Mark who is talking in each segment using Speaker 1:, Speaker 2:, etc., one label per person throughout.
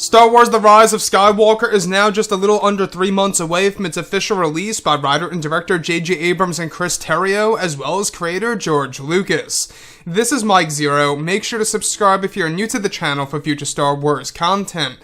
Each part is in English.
Speaker 1: Star Wars The Rise of Skywalker is now just a little under 3 months away from its official release by writer and director J.J. Abrams and Chris Terrio, as well as creator George Lucas. This is Mike Zero. Make sure to subscribe if you're new to the channel for future Star Wars content.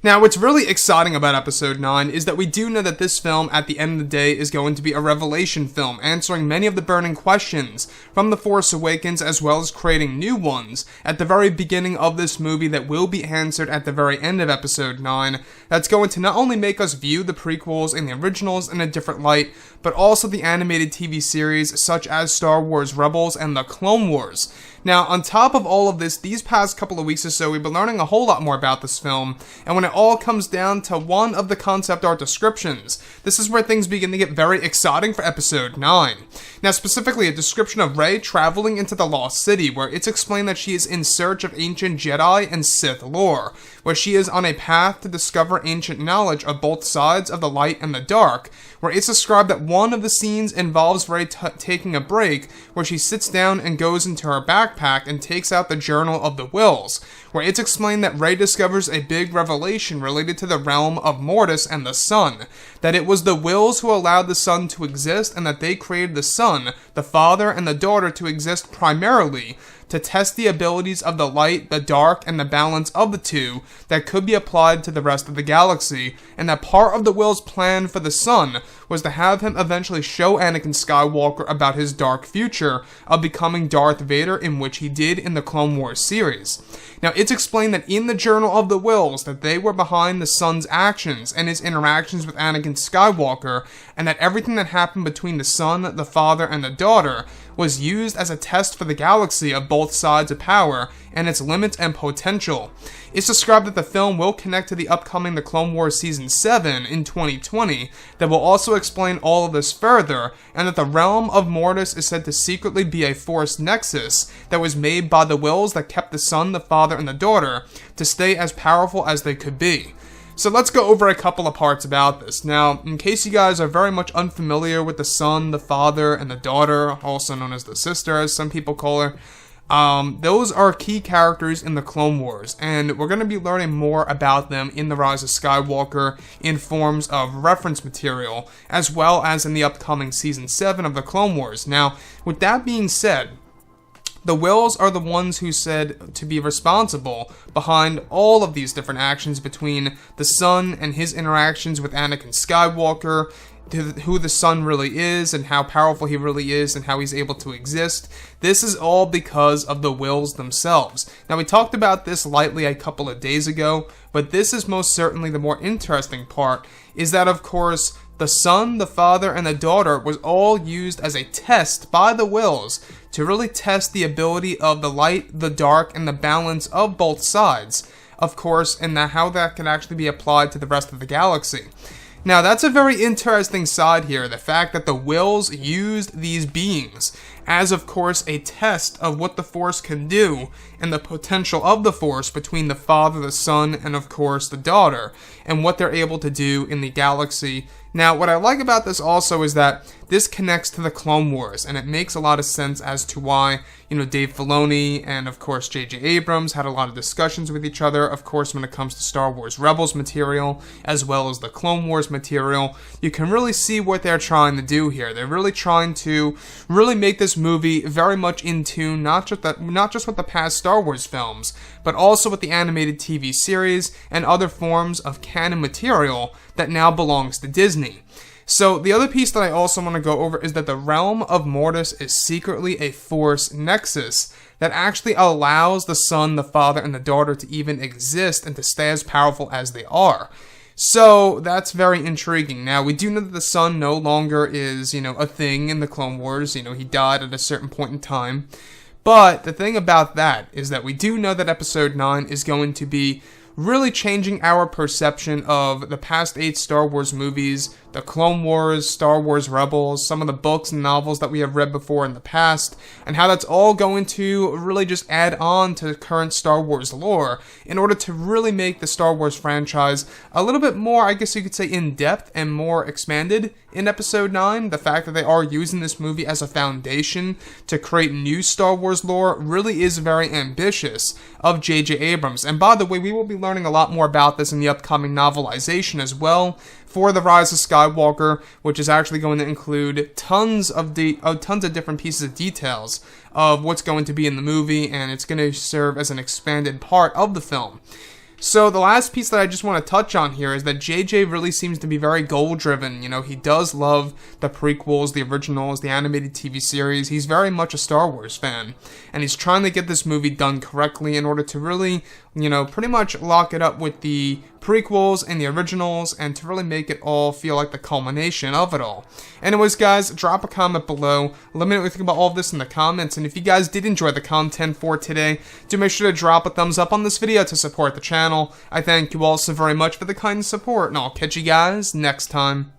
Speaker 1: Now, what's really exciting about Episode 9 is that we do know that this film, at the end of the day, is going to be a revelation film, answering many of the burning questions from The Force Awakens, as well as creating new ones at the very beginning of this movie that will be answered at the very end of Episode 9. That's going to not only make us view the prequels and the originals in a different light, but also the animated TV series such as Star Wars Rebels and The Clone Wars. Now, on top of all of this, these past couple of weeks or so, we've been learning a whole lot more about this film, and when it all comes down to one of the concept art descriptions, this is where things begin to get very exciting for Episode 9. Now, specifically, a description of Rey traveling into the Lost City, where it's explained that she is in search of ancient Jedi and Sith lore, where she is on a path to discover ancient knowledge of both sides of the light and the dark, where it's described that one of the scenes involves Rey taking a break, where she sits down and goes into her backpack and takes out the Journal of the Wills, where it's explained that Rey discovers a big revelation related to the realm of Mortis and the Sun, that it was the Wills who allowed the Sun to exist, and that they created the Sun, the father, and the daughter to exist primarily to test the abilities of the light, the dark, and the balance of the two that could be applied to the rest of the galaxy, and that part of the Will's plan for the Sun was to have him eventually show Anakin Skywalker about his dark future of becoming Darth Vader, in which he did in the Clone Wars series. Now, it's explained that in the Journal of the Wills that they were behind the Sun's actions and his interactions with Anakin Skywalker, and that everything that happened between the Son, the father, and the daughter was used as a test for the galaxy of both sides of power and its limits and potential. It's described that the film will connect to the upcoming The Clone Wars Season 7 in 2020 that will also explain all of this further, and that the realm of Mortis is said to secretly be a Force nexus that was made by the Wills that kept the Son, the father, and the daughter to stay as powerful as they could be. So let's go over a couple of parts about this. Now, in case you guys are very much unfamiliar with the Son, the father, and the daughter, also known as the sister, as some people call her, those are key characters in the Clone Wars, and we're going to be learning more about them in The Rise of Skywalker in forms of reference material, as well as in the upcoming Season 7 of the Clone Wars. Now, with that being said, the Wills are the ones who said to be responsible behind all of these different actions between the Son and his interactions with Anakin Skywalker, who the Son really is and how powerful he really is and how he's able to exist. This is all because of the Wills themselves. Now, we talked about this lightly a couple of days ago, but this is most certainly the more interesting part, is that, of course, the Son, the father, and the daughter was all used as a test by the Wills to really test the ability of the light, the dark, and the balance of both sides, of course, and how that can actually be applied to the rest of the galaxy. Now, that's a very interesting side here, the fact that the Wills used these beings as, of course, a test of what the Force can do and the potential of the Force between the father, the Son, and, of course, the daughter, and what they're able to do in the galaxy. Now, what I like about this also is that this connects to the Clone Wars, and it makes a lot of sense as to why, Dave Filoni and, of course, J.J. Abrams had a lot of discussions with each other, of course, when it comes to Star Wars Rebels material, as well as the Clone Wars material. You can really see what they're trying to do here. They're really trying to really make this movie very much in tune, not just with the past Star Wars films, but also with the animated TV series and other forms of canon material that now belongs to Disney. So, the other piece that I also want to go over is that the realm of Mortis is secretly a Force nexus that actually allows the Son, the father, and the daughter to even exist and to stay as powerful as they are. So, that's very intriguing. Now, we do know that the Son no longer is, a thing in the Clone Wars. He died at a certain point in time. But the thing about that is that we do know that Episode 9 is going to be really changing our perception of the past 8 Star Wars movies the Clone Wars, Star Wars Rebels, some of the books and novels that we have read before in the past, and how that's all going to really just add on to current Star Wars lore in order to really make the Star Wars franchise a little bit more, I guess you could say, in-depth and more expanded in Episode 9. The fact that they are using this movie as a foundation to create new Star Wars lore really is very ambitious of J.J. Abrams. And by the way, we will be learning a lot more about this in the upcoming novelization as well for The Rise of Skywalker, which is actually going to include tons of different pieces of details of what's going to be in the movie, and it's going to serve as an expanded part of the film. So the last piece that I just want to touch on here is that JJ really seems to be very goal-driven. You know, he does love the prequels, the originals, the animated TV series. He's very much a Star Wars fan, and he's trying to get this movie done correctly in order to really, you know, pretty much lock it up with the prequels and the originals, and to really make it all feel like the culmination of it all. Anyways, guys, drop a comment below. Let me know what you think about all of this in the comments, and if you guys did enjoy the content for today, do make sure to drop a thumbs up on this video to support the channel. I thank you all so very much for the kind support, and I'll catch you guys next time.